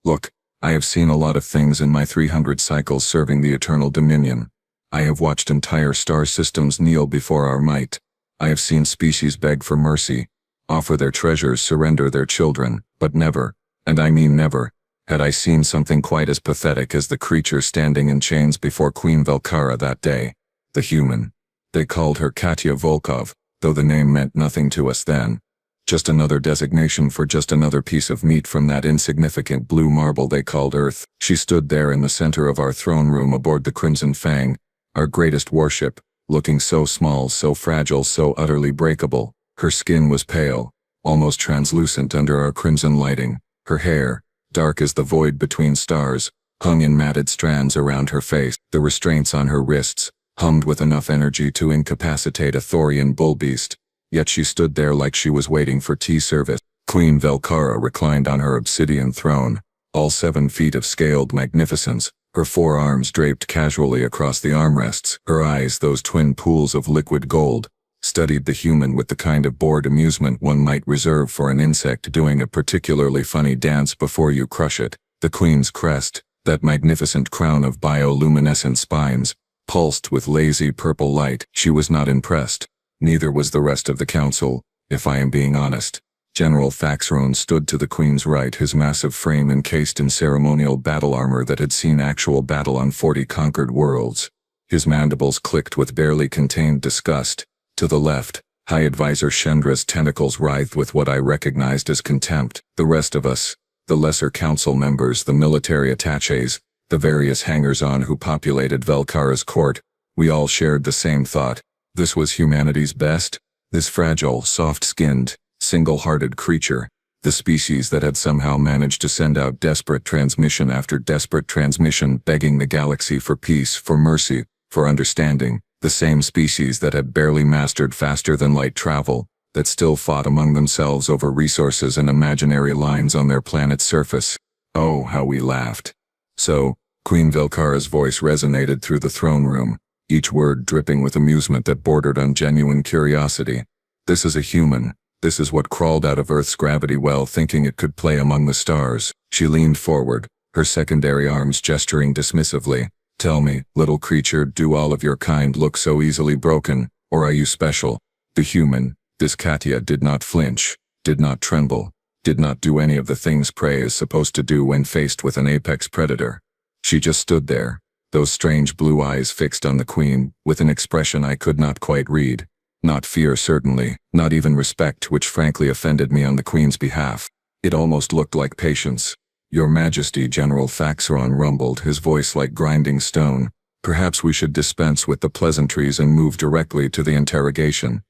Look, I have seen a lot of things in my 300 cycles serving the Eternal Dominion. I have watched entire star systems kneel before our might. I have seen species beg for mercy, offer their treasures, surrender their children, but never, and I mean never, had I seen something quite as pathetic as the creature standing in chains before Queen Velkara that day. The human. They called her Katya Volkov, though the name meant nothing to us then. Just another designation for just another piece of meat from that insignificant blue marble they called Earth. She stood there in the center of our throne room aboard the Crimson Fang, our greatest warship, looking so small, so fragile, so utterly breakable. Her skin was pale, almost translucent under our crimson lighting. Her hair, dark as the void between stars, hung in matted strands around her face. The restraints on her wrists hummed with enough energy to incapacitate a Thorian bullbeast. Yet she stood there like she was waiting for tea service. Queen Velkara reclined on her obsidian throne, all 7 feet of scaled magnificence, her forearms draped casually across the armrests. Her eyes, those twin pools of liquid gold, studied the human with the kind of bored amusement one might reserve for an insect doing a particularly funny dance before you crush it. The queen's crest, that magnificent crown of bioluminescent spines, pulsed with lazy purple light. She was not impressed. Neither was the rest of the council, if I am being honest. General Faxron stood to the queen's right, his massive frame encased in ceremonial battle armor that had seen actual battle on 40 conquered worlds. His mandibles clicked with barely contained disgust. To the left, High Advisor Shendra's tentacles writhed with what I recognized as contempt. The rest of us, the lesser council members, the military attaches, the various hangers-on who populated Velkara's court, we all shared the same thought. This was humanity's best, this fragile, soft-skinned, single-hearted creature, the species that had somehow managed to send out desperate transmission after desperate transmission, begging the galaxy for peace, for mercy, for understanding, the same species that had barely mastered faster-than-light travel, that still fought among themselves over resources and imaginary lines on their planet's surface. Oh, how we laughed. So, Queen Velkara's voice resonated through the throne room, each word dripping with amusement that bordered on genuine curiosity. This is a human. This is what crawled out of Earth's gravity well, thinking it could play among the stars. She leaned forward, her secondary arms gesturing dismissively. Tell me, little creature, do all of your kind look so easily broken, or are you special? The human, this Katya, did not flinch, did not tremble, did not do any of the things prey is supposed to do when faced with an apex predator. She just stood there, those strange blue eyes fixed on the queen, with an expression I could not quite read. Not fear, certainly, not even respect, which frankly offended me on the queen's behalf. It almost looked like patience. Your Majesty, General Faxron rumbled, his voice like grinding stone. Perhaps we should dispense with the pleasantries and move directly to the interrogation.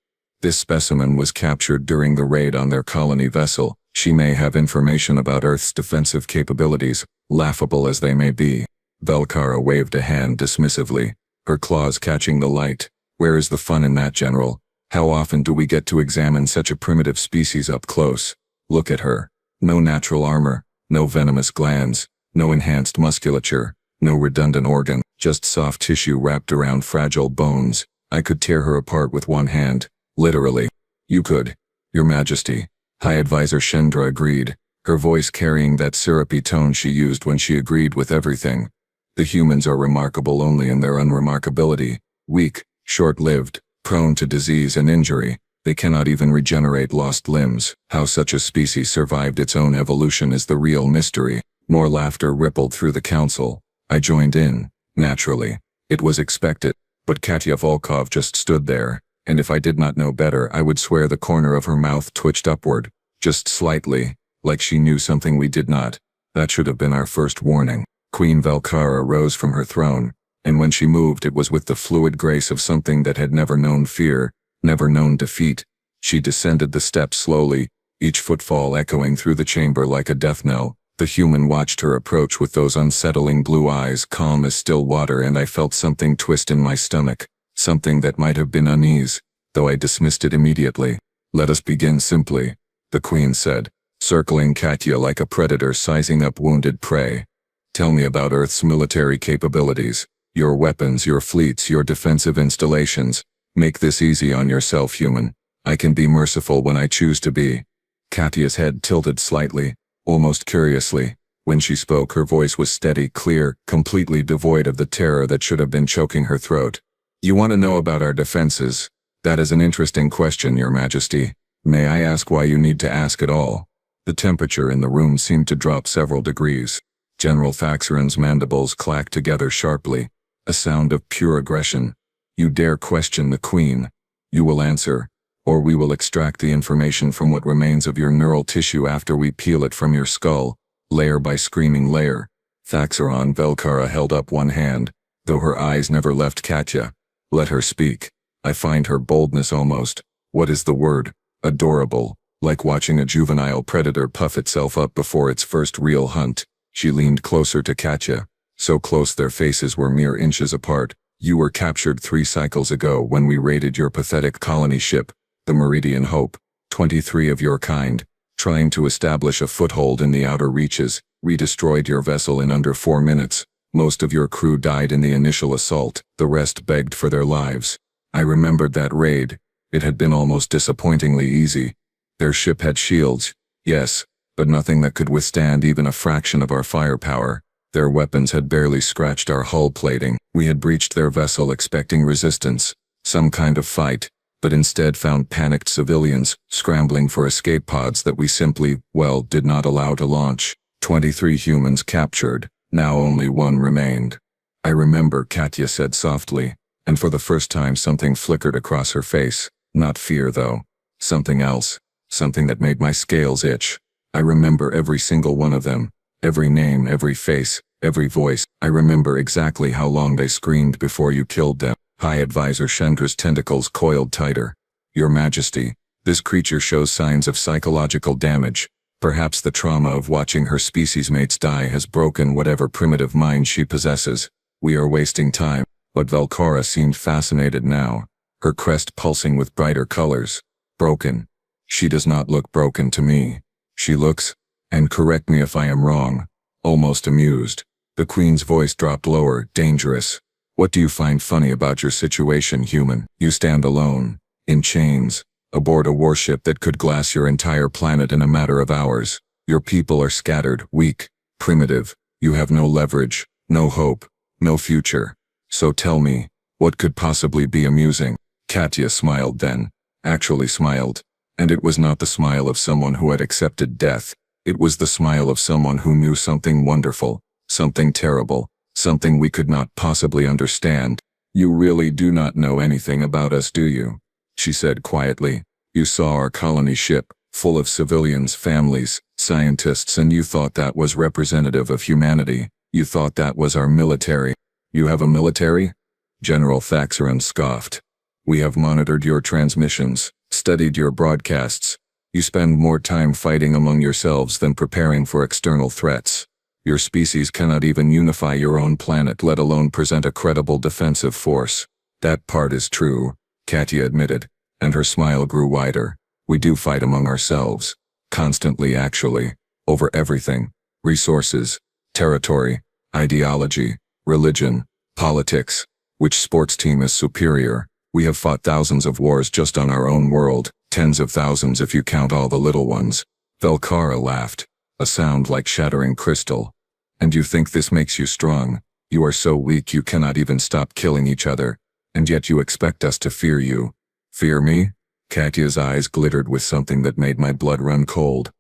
This specimen was captured during the raid on their colony vessel. She may have information about Earth's defensive capabilities, laughable as they may be. Velkara waved a hand dismissively, her claws catching the light. Where is the fun in that, General? How often do we get to examine such a primitive species up close? Look at her. No natural armor, no venomous glands, no enhanced musculature, no redundant organ, just soft tissue wrapped around fragile bones. I could tear her apart with one hand, literally. You could, Your Majesty. High Advisor Shendra agreed, her voice carrying that syrupy tone she used when she agreed with everything. The humans are remarkable only in their unremarkability, weak, short-lived, prone to disease and injury. They cannot even regenerate lost limbs. How such a species survived its own evolution is the real mystery. More laughter rippled through the council. I joined in, naturally. It was expected, but Katya Volkov just stood there, and if I did not know better, I would swear the corner of her mouth twitched upward, just slightly, like she knew something we did not. That should have been our first warning. Queen Velkara rose from her throne, and when she moved it was with the fluid grace of something that had never known fear, never known defeat. She descended the steps slowly, each footfall echoing through the chamber like a death knell. The human watched her approach with those unsettling blue eyes, calm as still water, and I felt something twist in my stomach, something that might have been unease, though I dismissed it immediately. Let us begin simply, the queen said, circling Katya like a predator sizing up wounded prey. Tell me about Earth's military capabilities, your weapons, your fleets, your defensive installations. Make this easy on yourself, human. I can be merciful when I choose to be. Katya's head tilted slightly, almost curiously. When she spoke, her voice was steady, clear, completely devoid of the terror that should have been choking her throat. "You want to know about our defenses? That is an interesting question, Your Majesty. May I ask why you need to ask at all?" The temperature in the room seemed to drop several degrees. General Faxeron's mandibles clacked together sharply, a sound of pure aggression. "You dare question the Queen? You will answer, or we will extract the information from what remains of your neural tissue after we peel it from your skull, layer by screaming layer." Faxeron Velkara held up one hand, though her eyes never left Katya. "Let her speak. I find her boldness almost, what is the word, adorable, like watching a juvenile predator puff itself up before its first real hunt." She leaned closer to Katya, so close their faces were mere inches apart. "You were captured 3 cycles ago when we raided your pathetic colony ship, the Meridian Hope, 23 of your kind, trying to establish a foothold in the outer reaches. We destroyed your vessel in under 4 minutes. Most of your crew died in the initial assault, the rest begged for their lives. I remembered that raid. It had been almost disappointingly easy. Their ship had shields, yes, but nothing that could withstand even a fraction of our firepower. Their weapons had barely scratched our hull plating. We had breached their vessel expecting resistance, some kind of fight, but instead found panicked civilians scrambling for escape pods that we simply, well, did not allow to launch. 23 humans captured, now only 1 remained." "I remember," Katya said softly, and for the first time something flickered across her face. Not fear, though. Something else. Something that made my scales itch. "I remember every single one of them. Every name, every face, every voice. I remember exactly how long they screamed before you killed them." High Advisor Chandra's tentacles coiled tighter. "Your Majesty, this creature shows signs of psychological damage. Perhaps the trauma of watching her species mates die has broken whatever primitive mind she possesses. We are wasting time." But Velkara seemed fascinated now, her crest pulsing with brighter colors. "Broken? She does not look broken to me. She looks, and correct me if I am wrong, almost amused." The Queen's voice dropped lower. "Dangerous. What do you find funny about your situation, human? You stand alone, in chains, aboard a warship that could glass your entire planet in a matter of hours. Your people are scattered, weak, primitive. You have no leverage, no hope, no future. So tell me, what could possibly be amusing?" Katya smiled then, actually smiled, and it was not the smile of someone who had accepted death. It was the smile of someone who knew something wonderful, something terrible, something we could not possibly understand. "You really do not know anything about us, do you?" she said quietly. "You saw our colony ship, full of civilians, families, scientists, and you thought that was representative of humanity. You thought that was our military." "You have a military?" General Faxeron scoffed. "We have monitored your transmissions, studied your broadcasts. You spend more time fighting among yourselves than preparing for external threats. Your species cannot even unify your own planet, let alone present a credible defensive force." "That part is true," Katya admitted, and her smile grew wider. "We do fight among ourselves. Constantly, actually. Over everything. Resources, territory, ideology, religion, politics. Which sports team is superior? We have fought thousands of wars just on our own world, tens of thousands if you count all the little ones." Velkara laughed, a sound like shattering crystal. "And you think this makes you strong? You are so weak you cannot even stop killing each other, and yet you expect us to fear you." "Fear me?" Katya's eyes glittered with something that made my blood run cold.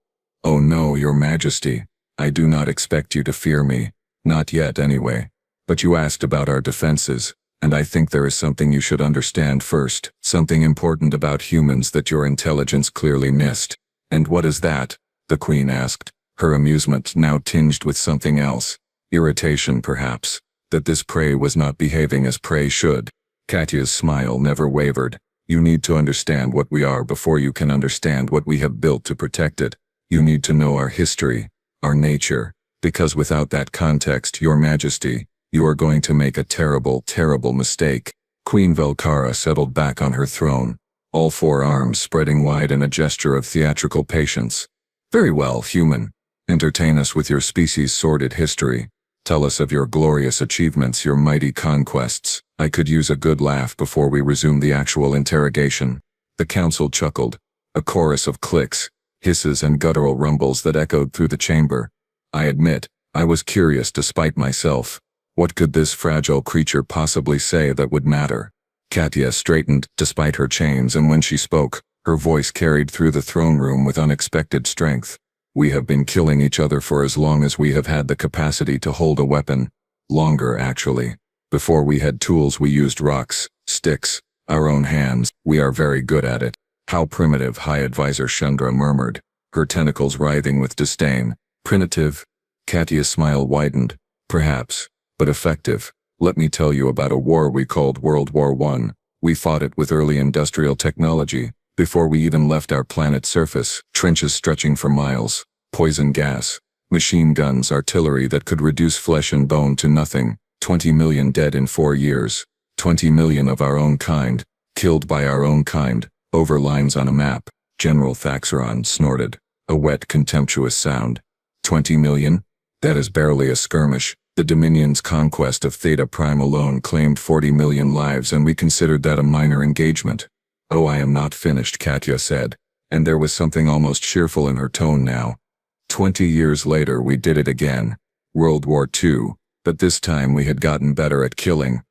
"Oh no, Your Majesty. I do not expect you to fear me. Not yet, anyway. But you asked about our defenses, and I think there is something you should understand first, something important about humans that your intelligence clearly missed." "And what is that?" the Queen asked, her amusement now tinged with something else. Irritation, perhaps, that this prey was not behaving as prey should. Katya's smile never wavered. "You need to understand what we are before you can understand what we have built to protect it. You need to know our history, our nature, because without that context, Your Majesty, you are going to make a terrible, terrible mistake." Queen Velkara settled back on her throne, all 4 arms spreading wide in a gesture of theatrical patience. "Very well, human. Entertain us with your species' sordid history. Tell us of your glorious achievements, your mighty conquests. I could use a good laugh before we resume the actual interrogation." The council chuckled, a chorus of clicks, hisses and guttural rumbles that echoed through the chamber. I admit, I was curious despite myself. What could this fragile creature possibly say that would matter? Katya straightened, despite her chains, and when she spoke, her voice carried through the throne room with unexpected strength. We have been killing each other for as long as we have had the capacity to hold a weapon. Longer, actually. Before we had tools, we used rocks, sticks, our own hands. We are very good at it. How primitive, High Advisor Chandra murmured, her tentacles writhing with disdain. Primitive? Katya's smile widened. Perhaps, but effective. Let me tell you about a war we called World War I. We fought it with early industrial technology, before we even left our planet's surface, trenches stretching for miles, poison gas, machine guns, artillery that could reduce flesh and bone to nothing, 20 million dead in 4 years, 20 million of our own kind, killed by our own kind, over lines on a map. General Thaxaron snorted, a wet, contemptuous sound. 20 million? That is barely a skirmish. The Dominion's conquest of Theta Prime alone claimed 40 million lives, and we considered that a minor engagement. Oh, I am not finished, Katya said, and there was something almost cheerful in her tone now. 20 years later we did it again. World War II, but this time we had gotten better at killing.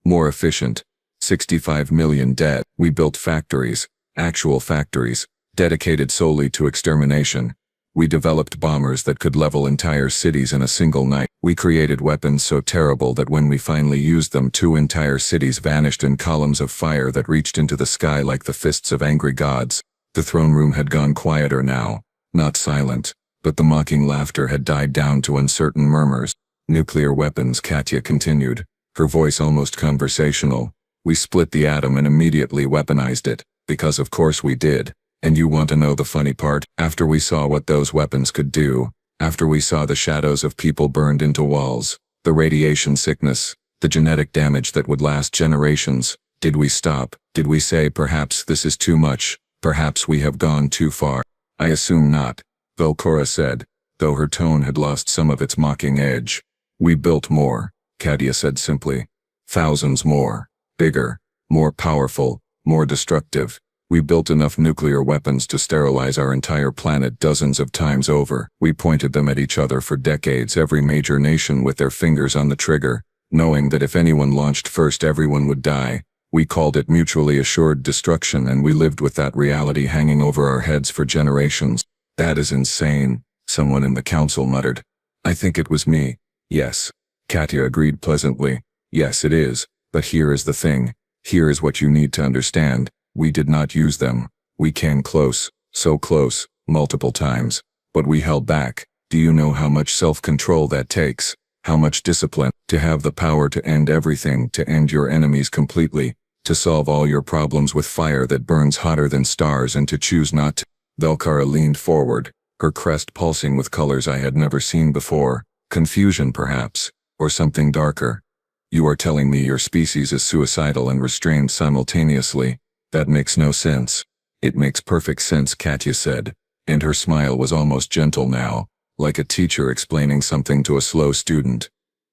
More efficient. 65 million dead. We built factories, actual factories, dedicated solely to extermination. We developed bombers that could level entire cities in a single night. We created weapons so terrible that when we finally used them, 2 entire cities vanished in columns of fire that reached into the sky like the fists of angry gods. The throne room had gone quieter now. Not silent, but the mocking laughter had died down to uncertain murmurs. Nuclear weapons, Katya continued, her voice almost conversational. We split the atom and immediately weaponized it, because of course we did. And you want to know the funny part? After we saw what those weapons could do, after we saw the shadows of people burned into walls, the radiation sickness, the genetic damage that would last generations, did we stop? Did we say perhaps this is too much, perhaps we have gone too far? I assume not, Velcora said, though her tone had lost some of its mocking edge. We built more, Katya said simply. Thousands more. Bigger, more powerful, more destructive. We built enough nuclear weapons to sterilize our entire planet dozens of times over. We pointed them at each other for decades, every major nation with their fingers on the trigger, knowing that if anyone launched first everyone would die. We called it mutually assured destruction, and we lived with that reality hanging over our heads for generations. That is insane, someone in the council muttered. I think it was me. Yes. Katya agreed pleasantly. Yes, it is. But here is the thing. Here is what you need to understand. We did not use them. We came close, so close, multiple times. But we held back. Do you know how much self-control that takes? How much discipline? To have the power to end everything, to end your enemies completely, to solve all your problems with fire that burns hotter than stars, and to choose not to. Velcora leaned forward, her crest pulsing with colors I had never seen before. Confusion, perhaps, or something darker. You are telling me your species is suicidal and restrained simultaneously? That makes no sense. It makes perfect sense, Katya said, and her smile was almost gentle now, like a teacher explaining something to a slow student.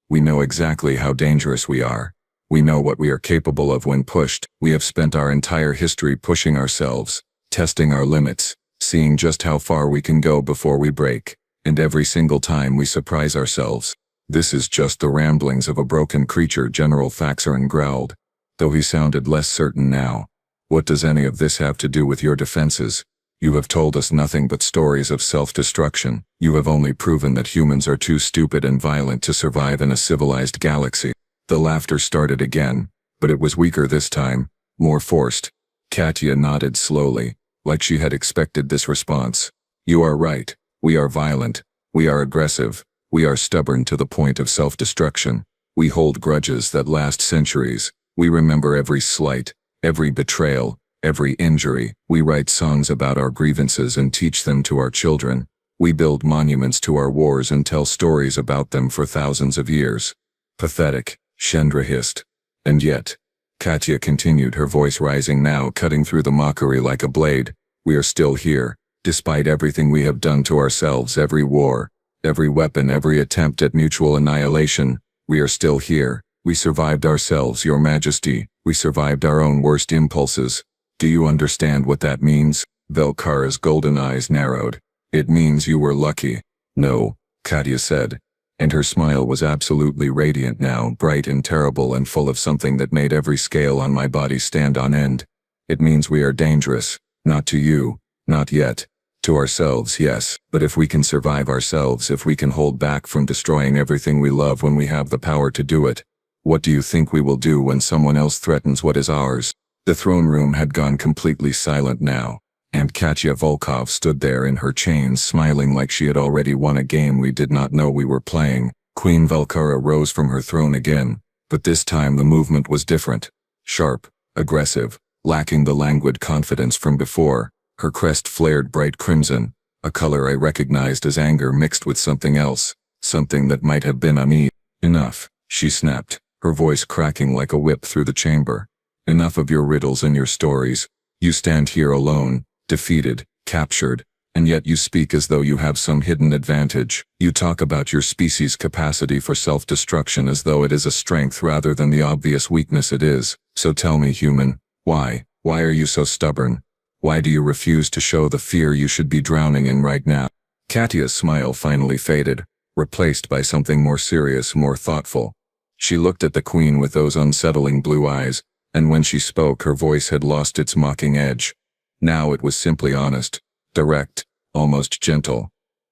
We know exactly how dangerous we are. We know what we are capable of when pushed. We have spent our entire history pushing ourselves, testing our limits, seeing just how far we can go before we break, and every single time we surprise ourselves. This is just the ramblings of a broken creature, General Thaxaron growled, though he sounded less certain now. What does any of this have to do with your defenses? You have told us nothing but stories of self-destruction. You have only proven that humans are too stupid and violent to survive in a civilized galaxy. The laughter started again, but it was weaker this time, more forced. Katya nodded slowly, like she had expected this response. You are right. We are violent. We are aggressive. We are stubborn to the point of self-destruction. We hold grudges that last centuries. We remember every slight, every betrayal, every injury. We write songs about our grievances and teach them to our children. We build monuments to our wars and tell stories about them for thousands of years. Pathetic, Chandra hissed. And yet, Katya continued, her voice rising now, cutting through the mockery like a blade, we are still here, despite everything we have done to ourselves, every war, every weapon, every attempt at mutual annihilation. We are still here. We survived ourselves, Your Majesty. We survived our own worst impulses. Do you understand what that means? Velcora's golden eyes narrowed. It means you were lucky. No, Katya said. And her smile was absolutely radiant now, bright and terrible and full of something that made every scale on my body stand on end. It means we are dangerous. Not to you. Not yet. To ourselves, yes. But if we can survive ourselves, if we can hold back from destroying everything we love when we have the power to do it, what do you think we will do when someone else threatens what is ours? The throne room had gone completely silent now, and Katya Volkov stood there in her chains, smiling like she had already won a game we did not know we were playing. Queen Valkyra rose from her throne again, but this time the movement was different. Sharp, aggressive, lacking the languid confidence from before. Her crest flared bright crimson, a color I recognized as anger mixed with something else, something that might have been unease. Enough, she snapped, her voice cracking like a whip through the chamber. Enough of your riddles and your stories. You stand here alone, defeated, captured, and yet you speak as though you have some hidden advantage. You talk about your species' capacity for self-destruction as though it is a strength rather than the obvious weakness it is. So tell me, human, why? Why are you so stubborn? Why do you refuse to show the fear you should be drowning in right now? Katya's smile finally faded, replaced by something more serious, more thoughtful. She looked at the queen with those unsettling blue eyes, and when she spoke her voice had lost its mocking edge. Now it was simply honest, direct, almost gentle.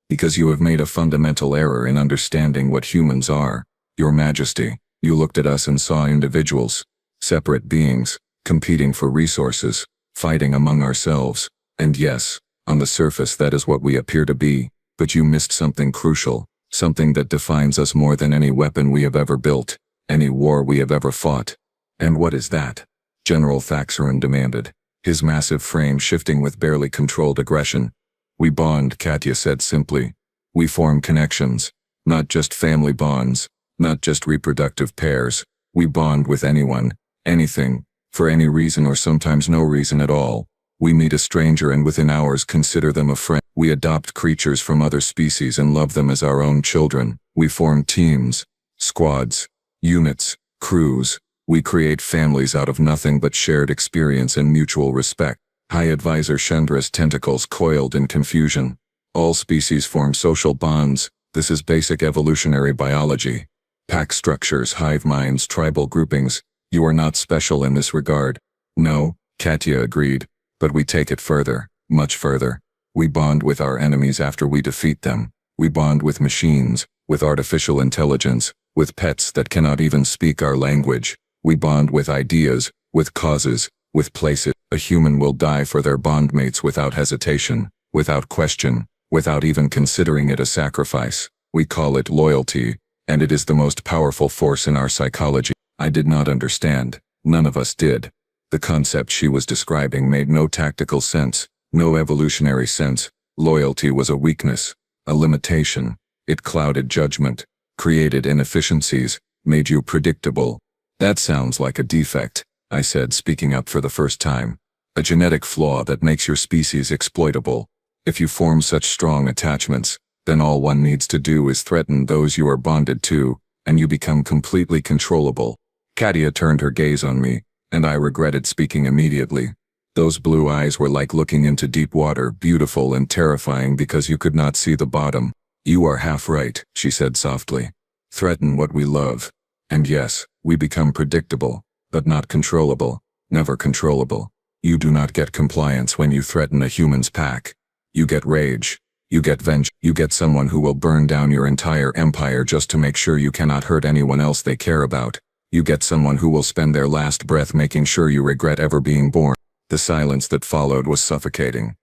Because you have made a fundamental error in understanding what humans are, Your Majesty. You looked at us and saw individuals, separate beings, competing for resources, fighting among ourselves, and yes, on the surface that is what we appear to be, but you missed something crucial, something that defines us more than any weapon we have ever built, any war we have ever fought. And what is that? General Thaxeron demanded, his massive frame shifting with barely controlled aggression. We bond, Katya said simply. We form connections, not just family bonds, not just reproductive pairs. We bond with anyone, anything, for any reason or sometimes no reason at all. We meet a stranger and within hours consider them a friend. We adopt creatures from other species and love them as our own children. We form teams, squads, units, crews. We create families out of nothing but shared experience and mutual respect. High Advisor Chandra's tentacles coiled in confusion. All species form social bonds. This is basic evolutionary biology. Pack structures, hive minds, tribal groupings. You are not special in this regard. No, Katya agreed. But we take it further, much further. We bond with our enemies after we defeat them. We bond with machines, with artificial intelligence, with pets that cannot even speak our language. We bond with ideas, with causes, with places. A human will die for their bondmates without hesitation, without question, without even considering it a sacrifice. We call it loyalty, and it is the most powerful force in our psychology. I did not understand. None of us did. The concept she was describing made no tactical sense, no evolutionary sense. Loyalty was a weakness, a limitation. It clouded judgment, created inefficiencies, made you predictable. That sounds like a defect, I said, speaking up for the first time. A genetic flaw that makes your species exploitable. If you form such strong attachments, then all one needs to do is threaten those you are bonded to, and you become completely controllable. Katya turned her gaze on me, and I regretted speaking immediately. Those blue eyes were like looking into deep water, beautiful and terrifying because you could not see the bottom. You are half right, she said softly. Threaten what we love. And yes, we become predictable, but not controllable, never controllable. You do not get compliance when you threaten a human's pack. You get rage. You get vengeance. You get someone who will burn down your entire empire just to make sure you cannot hurt anyone else they care about. You get someone who will spend their last breath making sure you regret ever being born. The silence that followed was suffocating.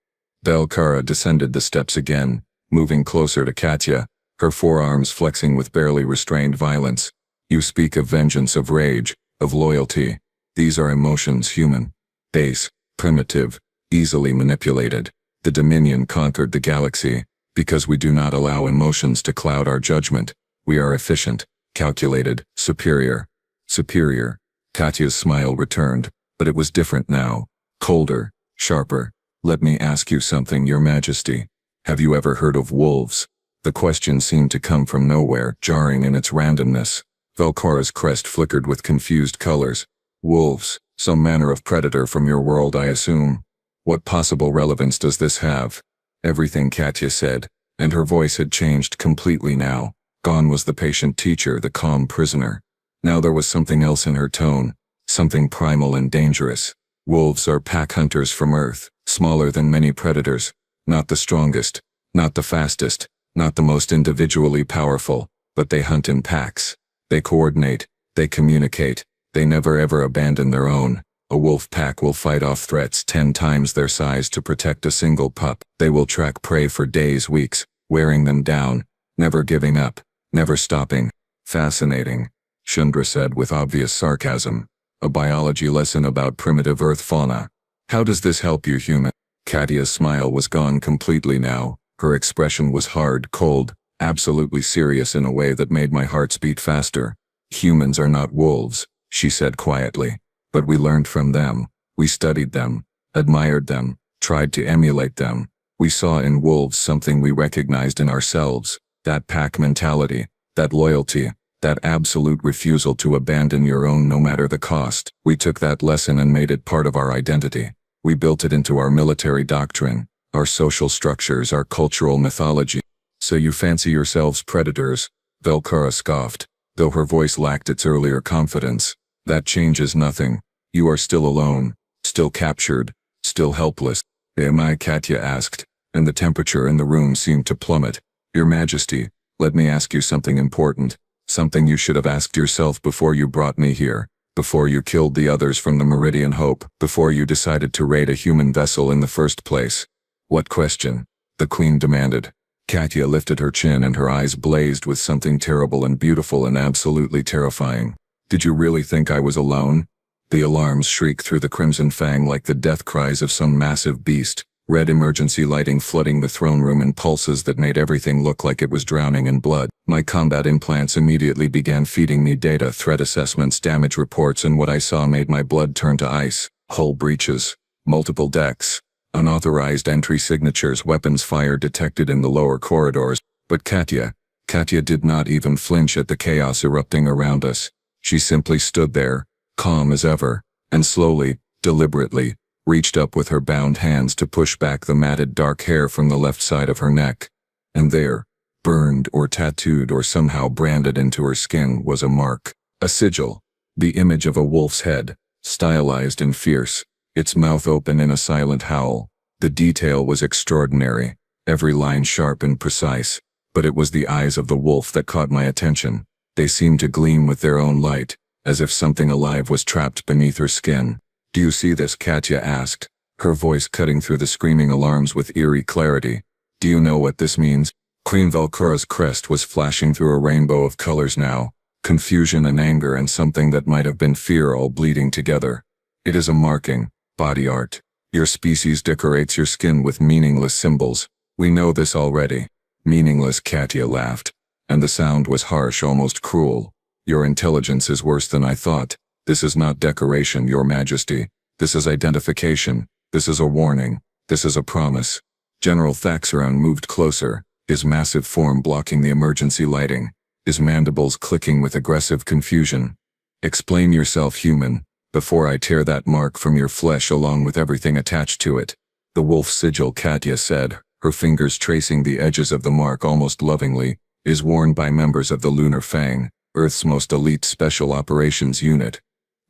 Valkyra descended the steps again, moving closer to Katya, her forearms flexing with barely restrained violence. You speak of vengeance, of rage, of loyalty. These are emotions, human. Base, primitive, easily manipulated. The Dominion conquered the galaxy. Because we do not allow emotions to cloud our judgment. We are efficient, calculated, superior. Superior. Katya's smile returned, but it was different now. Colder, sharper. Let me ask you something, Your Majesty. Have you ever heard of wolves? The question seemed to come from nowhere, jarring in its randomness. Valkyra's crest flickered with confused colors. Wolves, some manner of predator from your world, I assume. What possible relevance does this have? Everything, Katya said. And her voice had changed completely now. Gone was the patient teacher, the calm prisoner. Now there was something else in her tone, something primal and dangerous. Wolves are pack hunters from Earth, smaller than many predators. Not the strongest, not the fastest, not the most individually powerful, but they hunt in packs. They coordinate, they communicate, they never ever abandon their own. A wolf pack will fight off threats 10 times their size to protect a single pup. They will track prey for days, weeks, wearing them down, never giving up, never stopping. Fascinating, Chandra said with obvious sarcasm. A biology lesson about primitive Earth fauna. How does this help you, human? Katya's smile was gone completely now. Her expression was hard, cold, absolutely serious in a way that made my heart beat faster. Humans are not wolves, she said quietly. But we learned from them. We studied them, admired them, tried to emulate them. We saw in wolves something we recognized in ourselves. That pack mentality, that loyalty, that absolute refusal to abandon your own no matter the cost. We took that lesson and made it part of our identity. We built it into our military doctrine, our social structures, our cultural mythology. So you fancy yourselves predators? Velkara scoffed, though her voice lacked its earlier confidence. That changes nothing. You are still alone, still captured, still helpless. Am I? Katya asked, and the temperature in the room seemed to plummet. Your Majesty, let me ask you something important. Something you should have asked yourself before you brought me here, before you killed the others from the Meridian Hope, before you decided to raid a human vessel in the first place. What question? The Queen demanded. Katya lifted her chin and her eyes blazed with something terrible and beautiful and absolutely terrifying. Did you really think I was alone? The alarms shrieked through the Crimson Fang like the death cries of some massive beast. Red emergency lighting flooding the throne room in pulses that made everything look like it was drowning in blood. My combat implants immediately began feeding me data, threat assessments, damage reports, and what I saw made my blood turn to ice. Hull breaches, multiple decks, unauthorized entry signatures, weapons fire detected in the lower corridors. But Katya did not even flinch at the chaos erupting around us. She simply stood there, calm as ever, and slowly, deliberately, reached up with her bound hands to push back the matted dark hair from the left side of her neck. And there, burned or tattooed or somehow branded into her skin, was a mark, a sigil, the image of a wolf's head, stylized and fierce, its mouth open in a silent howl. The detail was extraordinary, every line sharp and precise, but it was the eyes of the wolf that caught my attention. They seemed to gleam with their own light, as if something alive was trapped beneath her skin. Do you see this? Katya asked, her voice cutting through the screaming alarms with eerie clarity. Do you know what this means? Queen Velkara's crest was flashing through a rainbow of colors now, confusion and anger and something that might have been fear all bleeding together. It is a marking, body art. Your species decorates your skin with meaningless symbols. We know this already. Meaningless, Katya laughed, and the sound was harsh, almost cruel. Your intelligence is worse than I thought. This is not decoration, Your Majesty. This is identification. This is a warning. This is a promise. General Thaxaron moved closer, his massive form blocking the emergency lighting, his mandibles clicking with aggressive confusion. Explain yourself, human, before I tear that mark from your flesh along with everything attached to it. The wolf sigil, Katya said, her fingers tracing the edges of the mark almost lovingly, is worn by members of the Lunar Fang, Earth's most elite special operations unit.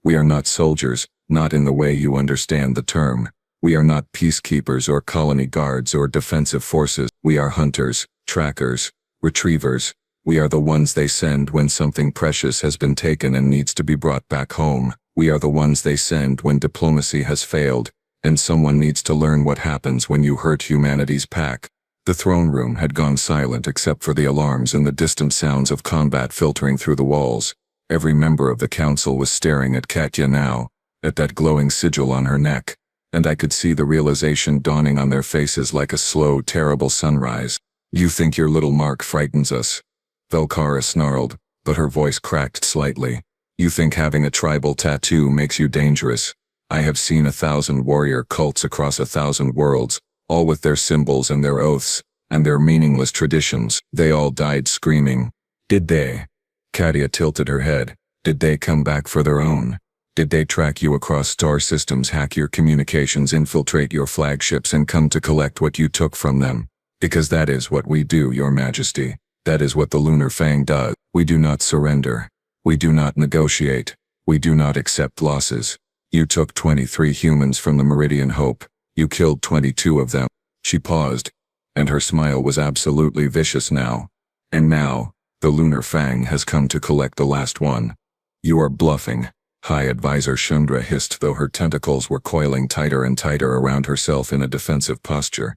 We are not soldiers, not in the way you understand the term. We are not peacekeepers or colony guards or defensive forces. We are hunters, trackers, retrievers. We are the ones they send when something precious has been taken and needs to be brought back home. We are the ones they send when diplomacy has failed, and someone needs to learn what happens when you hurt humanity's pack. The throne room had gone silent except for the alarms and the distant sounds of combat filtering through the walls. Every member of the council was staring at Katya now, at that glowing sigil on her neck, and I could see the realization dawning on their faces like a slow, terrible sunrise. You think your little mark frightens us? Velkara snarled, but her voice cracked slightly. You think having a tribal tattoo makes you dangerous? I have seen 1,000 warrior cults across 1,000 worlds, all with their symbols and their oaths, and their meaningless traditions. They all died screaming. Did they? Katya tilted her head. Did they come back for their own? Did they track you across star systems, hack your communications, infiltrate your flagships, and come to collect what you took from them? Because that is what we do, Your Majesty. That is what the Lunar Fang does. We do not surrender. We do not negotiate. We do not accept losses. You took 23 humans from the Meridian Hope. You killed 22 of them. She paused, and her smile was absolutely vicious now. And now, the Lunar Fang has come to collect the last one. You are bluffing, High Advisor Shundra hissed, though her tentacles were coiling tighter and tighter around herself in a defensive posture.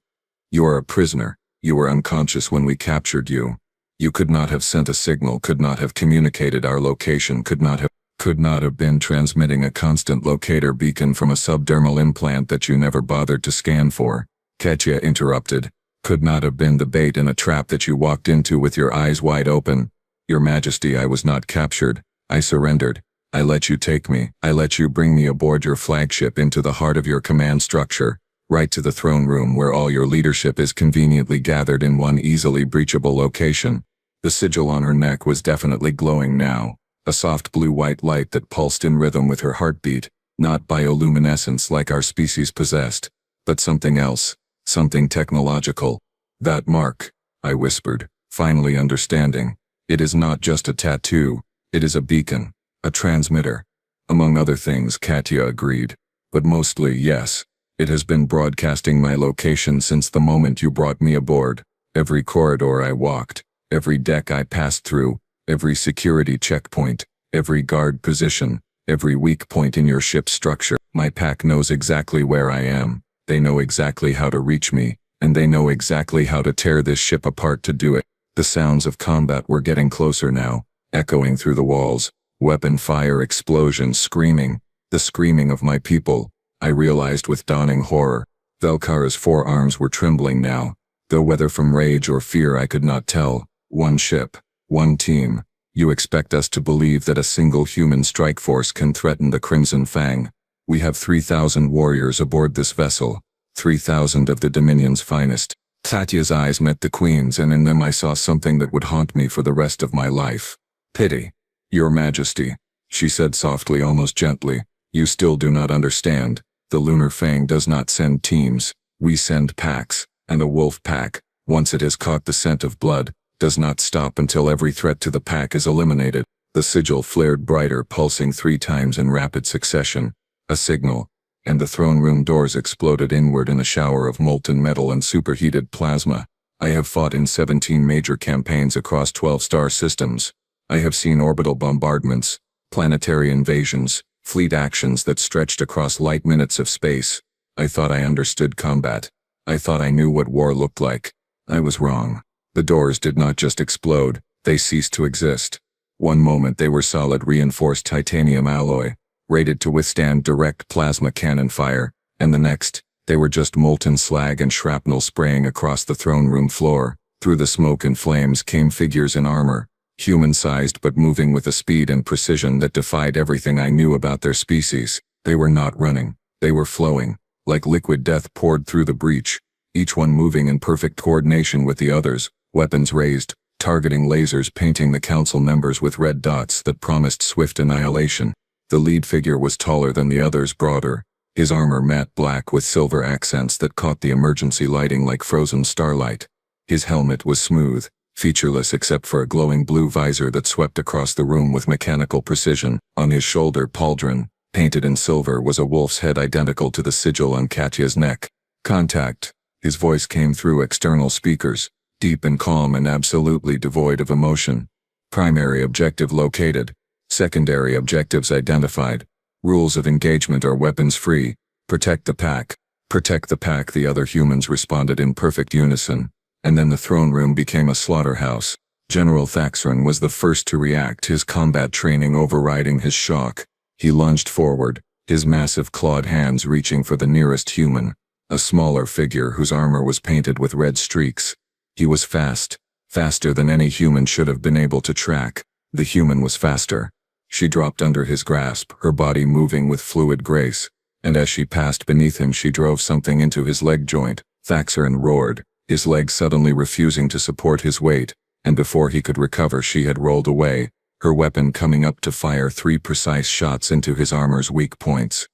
You are a prisoner. You were unconscious when we captured you. You could not have sent a signal, could not have communicated our location, could not have been transmitting a constant locator beacon from a subdermal implant that you never bothered to scan for. Katya interrupted. Could not have been the bait in a trap that you walked into with your eyes wide open. Your Majesty, I was not captured. I surrendered. I let you take me. I let you bring me aboard your flagship into the heart of your command structure, right to the throne room where all your leadership is conveniently gathered in one easily breachable location. The sigil on her neck was definitely glowing now, a soft blue-white light that pulsed in rhythm with her heartbeat, not bioluminescence like our species possessed, but something else, something technological. That mark, I whispered, finally understanding. It is not just a tattoo, it is a beacon, a transmitter. Among other things, Katya agreed. But mostly, yes. It has been broadcasting my location since the moment you brought me aboard. Every corridor I walked, every deck I passed through, every security checkpoint, every guard position, every weak point in your ship's structure. My pack knows exactly where I am. They know exactly how to reach me, and they know exactly how to tear this ship apart to do it. The sounds of combat were getting closer now, echoing through the walls. Weapon fire, explosions, screaming. The screaming of my people, I realized with dawning horror. Velkara's forearms were trembling now, though whether from rage or fear I could not tell. One ship, one team. You expect us to believe that a single human strike force can threaten the Crimson Fang? We have 3,000 warriors aboard this vessel, 3,000 of the Dominion's finest. Katya's eyes met the Queen's, and in them I saw something that would haunt me for the rest of my life. Pity. Your Majesty, she said softly, almost gently, you still do not understand. The Lunar Fang does not send teams. We send packs, and a wolf pack, once it has caught the scent of blood, does not stop until every threat to the pack is eliminated. The sigil flared brighter, pulsing 3 times in rapid succession. A signal, and the throne room doors exploded inward in a shower of molten metal and superheated plasma. I have fought in 17 major campaigns across 12 star systems. I have seen orbital bombardments, planetary invasions, fleet actions that stretched across light minutes of space. I thought I understood combat. I thought I knew what war looked like. I was wrong. The doors did not just explode, they ceased to exist. One moment they were solid reinforced titanium alloy, rated to withstand direct plasma cannon fire, and the next, they were just molten slag and shrapnel spraying across the throne room floor. Through the smoke and flames came figures in armor, human-sized but moving with a speed and precision that defied everything I knew about their species. They were not running, they were flowing, like liquid death poured through the breach, each one moving in perfect coordination with the others, weapons raised, targeting lasers painting the council members with red dots that promised swift annihilation. The lead figure was taller than the others, broader, his armor matte black with silver accents that caught the emergency lighting like frozen starlight. His helmet was smooth, featureless except for a glowing blue visor that swept across the room with mechanical precision. On his shoulder pauldron, painted in silver, was a wolf's head identical to the sigil on Katya's neck. Contact. His voice came through external speakers, deep and calm and absolutely devoid of emotion. Primary objective located. Secondary objectives identified. Rules of engagement are weapons free. Protect the pack. Protect the pack, the other humans responded in perfect unison. And then the throne room became a slaughterhouse. General Thaxron was the first to react, his combat training overriding his shock. He lunged forward, his massive clawed hands reaching for the nearest human, a smaller figure whose armor was painted with red streaks. He was fast, faster than any human should have been able to track. The human was faster. She dropped under his grasp, her body moving with fluid grace, and as she passed beneath him she drove something into his leg joint. Thaxron roared, his leg suddenly refusing to support his weight, and before he could recover she had rolled away, her weapon coming up to fire 3 precise shots into his armor's weak points.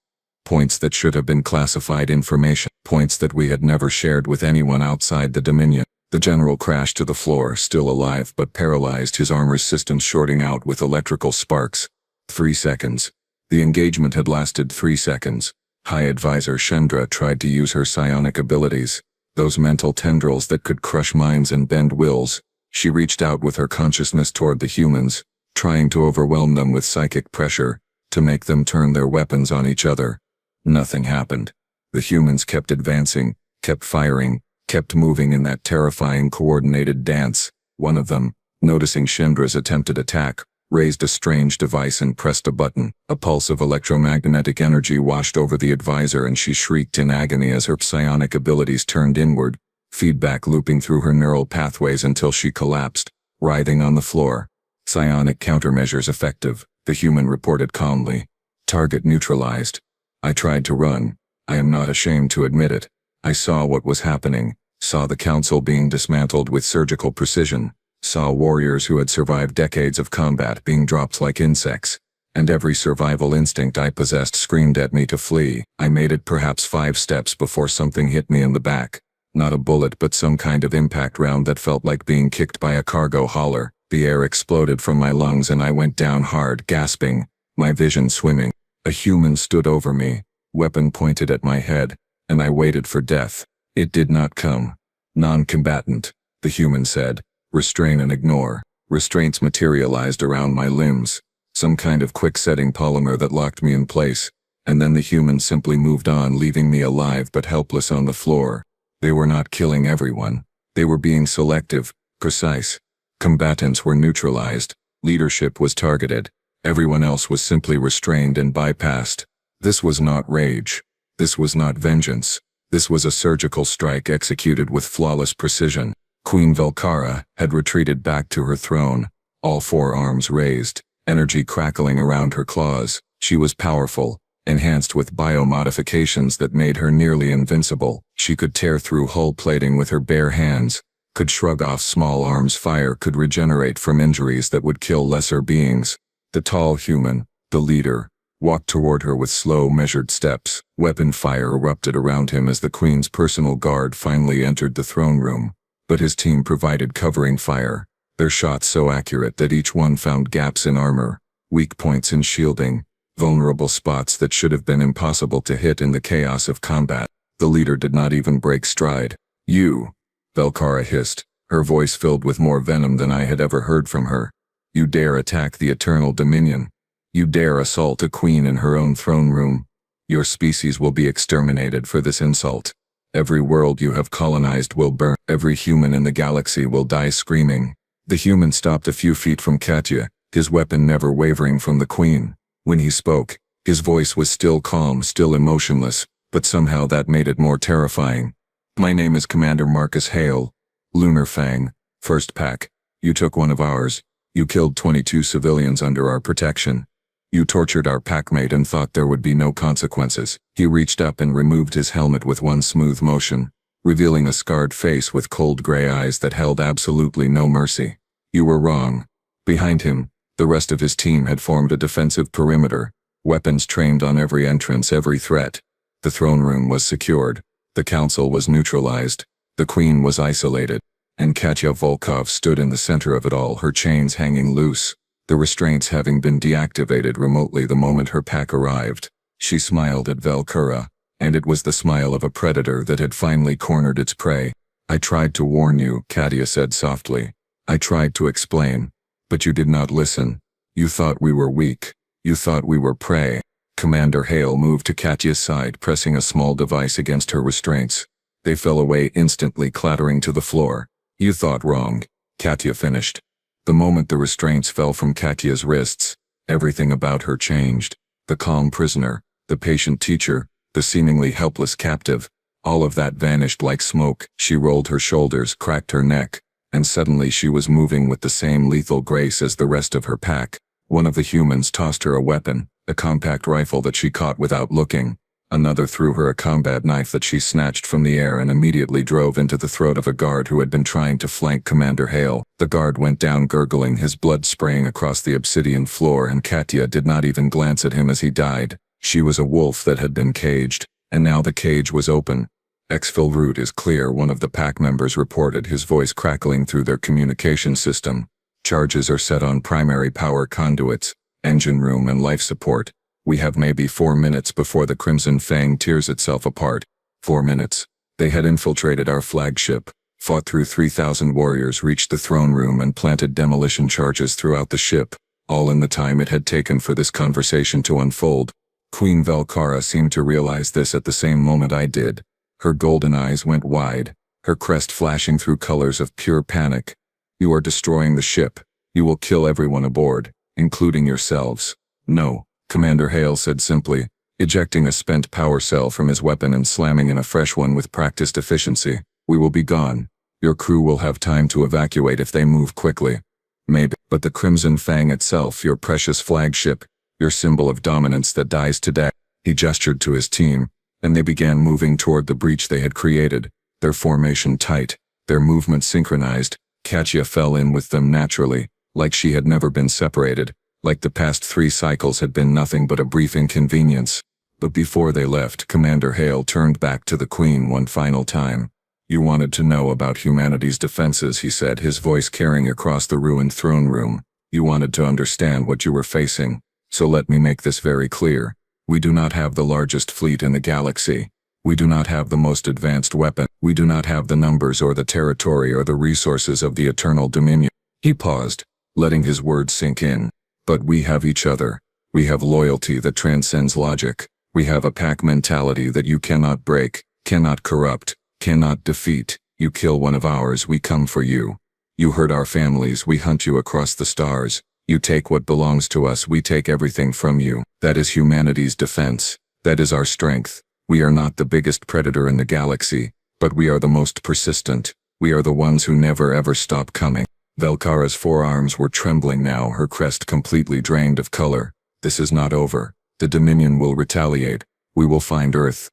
Points that should have been classified information, points that we had never shared with anyone outside the Dominion. The general crashed to the floor, still alive but paralyzed, his armor systems shorting out with electrical sparks. 3 seconds. The engagement had lasted 3 seconds. High Advisor Shendra tried to use her psionic abilities, those mental tendrils that could crush minds and bend wills. She reached out with her consciousness toward the humans, trying to overwhelm them with psychic pressure, to make them turn their weapons on each other. Nothing happened. The humans kept advancing, kept firing, kept moving in that terrifying coordinated dance. One of them, noticing Shendra's attempted attack, raised a strange device and pressed a button. A pulse of electromagnetic energy washed over the advisor and she shrieked in agony as her psionic abilities turned inward, feedback looping through her neural pathways until she collapsed, writhing on the floor. Psionic countermeasures effective, the human reported calmly. Target neutralized. I tried to run. I am not ashamed to admit it. I saw what was happening, saw the council being dismantled with surgical precision, saw warriors who had survived decades of combat being dropped like insects, and every survival instinct I possessed screamed at me to flee. I made it perhaps 5 steps before something hit me in the back. Not a bullet but some kind of impact round that felt like being kicked by a cargo hauler. The air exploded from my lungs and I went down hard, gasping, my vision swimming. A human stood over me, weapon pointed at my head, and I waited for death. It did not come. Non-combatant, the human said. Restrain and ignore. Restraints materialized around my limbs, some kind of quick-setting polymer that locked me in place, and then the human simply moved on, leaving me alive but helpless on the floor. They were not killing everyone. They were being selective, precise. Combatants were neutralized. Leadership was targeted. Everyone else was simply restrained and bypassed. This was not rage. This was not vengeance. This was a surgical strike executed with flawless precision. Queen Velkara had retreated back to her throne, all 4 arms raised, energy crackling around her claws. She was powerful, enhanced with biomodifications that made her nearly invincible. She could tear through hull plating with her bare hands, could shrug off small arms fire, could regenerate from injuries that would kill lesser beings. The tall human, the leader, walked toward her with slow, measured steps. Weapon fire erupted around him as the Queen's personal guard finally entered the throne room. But his team provided covering fire, their shots so accurate that each one found gaps in armor, weak points in shielding, vulnerable spots that should have been impossible to hit in the chaos of combat. The leader did not even break stride. "You," Velkara hissed, her voice filled with more venom than I had ever heard from her. "You dare attack the Eternal Dominion? You dare assault a queen in her own throne room? Your species will be exterminated for this insult. Every world you have colonized will burn. Every human in the galaxy will die screaming." The human stopped a few feet from Katya, his weapon never wavering from the Queen. When he spoke, his voice was still calm, still emotionless, but somehow that made it more terrifying. "My name is Commander Marcus Hale, Lunar Fang, First Pack. You took one of ours. You killed 22 civilians under our protection. You tortured our packmate and thought there would be no consequences." He reached up and removed his helmet with one smooth motion, revealing a scarred face with cold gray eyes that held absolutely no mercy. "You were wrong." Behind him, the rest of his team had formed a defensive perimeter, weapons trained on every entrance, every threat. The throne room was secured. The council was neutralized. The Queen was isolated. And Katya Volkov stood in the center of it all, her chains hanging loose, the restraints having been deactivated remotely the moment her pack arrived. She smiled at Velkara, and it was the smile of a predator that had finally cornered its prey. "I tried to warn you," Katya said softly. "I tried to explain, but you did not listen. You thought we were weak. You thought we were prey." Commander Hale moved to Katya's side, pressing a small device against her restraints. They fell away instantly, clattering to the floor. "You thought wrong," Katya finished. The moment the restraints fell from Katya's wrists, everything about her changed. The calm prisoner, the patient teacher, the seemingly helpless captive, all of that vanished like smoke. She rolled her shoulders, cracked her neck, and suddenly she was moving with the same lethal grace as the rest of her pack. One of the humans tossed her a weapon, a compact rifle that she caught without looking. Another threw her a combat knife that she snatched from the air and immediately drove into the throat of a guard who had been trying to flank Commander Hale. The guard went down gurgling, his blood spraying across the obsidian floor, and Katya did not even glance at him as he died. She was a wolf that had been caged, and now the cage was open. Exfil route is clear, one of the pack members reported, his voice crackling through their communication system. Charges are set on primary power conduits, engine room and life support. We have maybe 4 minutes before the Crimson Fang tears itself apart. 4 minutes. They had infiltrated our flagship, fought through 3,000 warriors, reached the throne room and planted demolition charges throughout the ship, all in the time it had taken for this conversation to unfold. Queen Velcara seemed to realize this at the same moment I did. Her golden eyes went wide, her crest flashing through colors of pure panic. You are destroying the ship. You will kill everyone aboard, including yourselves. No, Commander Hale said simply, ejecting a spent power cell from his weapon and slamming in a fresh one with practiced efficiency. We will be gone. Your crew will have time to evacuate if they move quickly. Maybe, but the Crimson Fang itself, your precious flagship, your symbol of dominance that dies today. He gestured to his team, and they began moving toward the breach they had created, their formation tight, their movement synchronized. Katya fell in with them naturally, like she had never been separated, like the past 3 cycles had been nothing but a brief inconvenience. But before they left, Commander Hale turned back to the Queen one final time. You wanted to know about humanity's defenses, he said, his voice carrying across the ruined throne room. You wanted to understand what you were facing. So let me make this very clear. We do not have the largest fleet in the galaxy. We do not have the most advanced weapon. We do not have the numbers or the territory or the resources of the Eternal Dominion. He paused, letting his words sink in. But we have each other. We have loyalty that transcends logic. We have a pack mentality that you cannot break, cannot corrupt, cannot defeat. You kill one of ours, we come for you. You hurt our families, we hunt you across the stars. You take what belongs to us, we take everything from you. That is humanity's defense. That is our strength. We are not the biggest predator in the galaxy, but we are the most persistent. We are the ones who never ever stop coming. Velcara's forearms were trembling now, her crest completely drained of color. This is not over. The Dominion will retaliate. We will find Earth.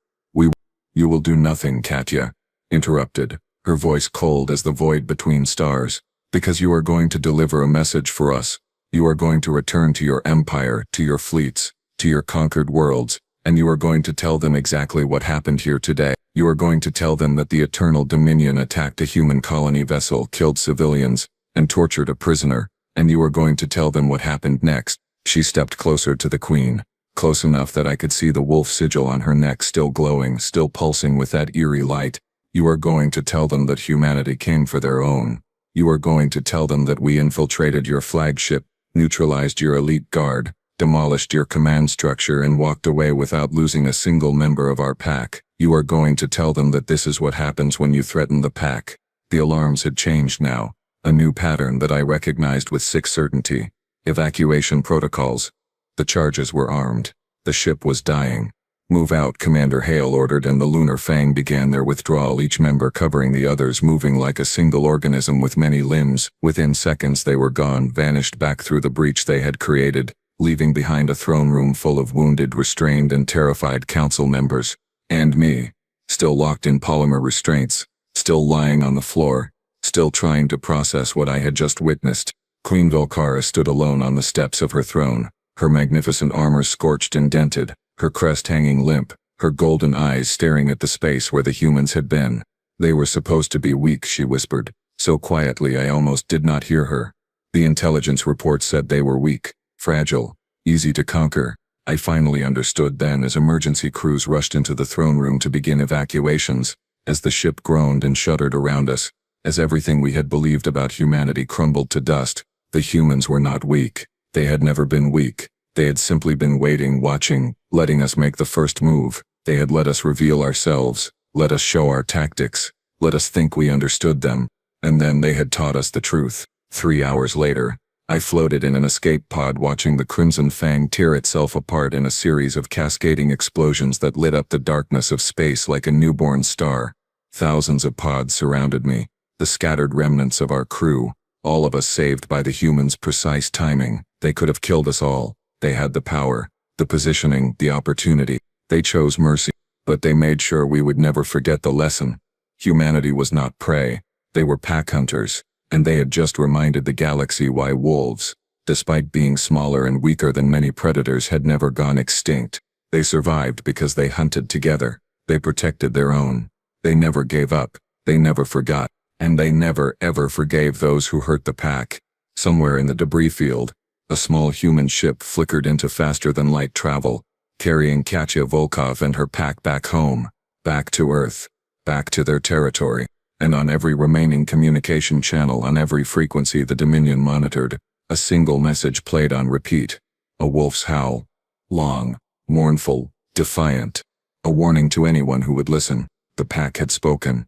You will do nothing, Katya interrupted, her voice cold as the void between stars. Because you are going to deliver a message for us. You are going to return to your empire, to your fleets, to your conquered worlds, and you are going to tell them exactly what happened here today. You are going to tell them that the Eternal Dominion attacked a human colony vessel, killed civilians, and tortured a prisoner, and you are going to tell them what happened next. She stepped closer to the Queen, close enough that I could see the wolf sigil on her neck still glowing, still pulsing with that eerie light. You are going to tell them that humanity came for their own. You are going to tell them that we infiltrated your flagship, neutralized your elite guard, demolished your command structure and walked away without losing a single member of our pack. You are going to tell them that this is what happens when you threaten the pack. The alarms had changed now, a new pattern that I recognized with sick certainty. Evacuation protocols. The charges were armed. The ship was dying. Move out, Commander Hale ordered, and the Lunar Fang began their withdrawal, each member covering the others, moving like a single organism with many limbs. Within seconds they were gone, vanished back through the breach they had created, leaving behind a throne room full of wounded, restrained and terrified council members. And me. Still locked in polymer restraints. Still lying on the floor. Still trying to process what I had just witnessed. Queen Velcara stood alone on the steps of her throne, her magnificent armor scorched and dented, her crest hanging limp, her golden eyes staring at the space where the humans had been. They were supposed to be weak, she whispered, so quietly I almost did not hear her. The intelligence report said they were weak, fragile, easy to conquer. I finally understood then as emergency crews rushed into the throne room to begin evacuations, as the ship groaned and shuddered around us, as everything we had believed about humanity crumbled to dust. The humans were not weak. They had never been weak. They had simply been waiting, watching, letting us make the first move. They had let us reveal ourselves, let us show our tactics, let us think we understood them, and then they had taught us the truth. 3 hours later, I floated in an escape pod watching the Crimson Fang tear itself apart in a series of cascading explosions that lit up the darkness of space like a newborn star. Thousands of pods surrounded me, the scattered remnants of our crew, all of us saved by the humans' precise timing. They could have killed us all. They had the power, the positioning, the opportunity. They chose mercy, but they made sure we would never forget the lesson. Humanity was not prey. They were pack hunters, and they had just reminded the galaxy why wolves, despite being smaller and weaker than many predators, had never gone extinct. They survived because they hunted together. They protected their own. They never gave up, they never forgot, and they never ever forgave those who hurt the pack. Somewhere in the debris field, a small human ship flickered into faster-than-light travel, carrying Katya Volkov and her pack back home, back to Earth, back to their territory, and on every remaining communication channel on every frequency the Dominion monitored, a single message played on repeat. A wolf's howl. Long, mournful, defiant. A warning to anyone who would listen. The pack had spoken.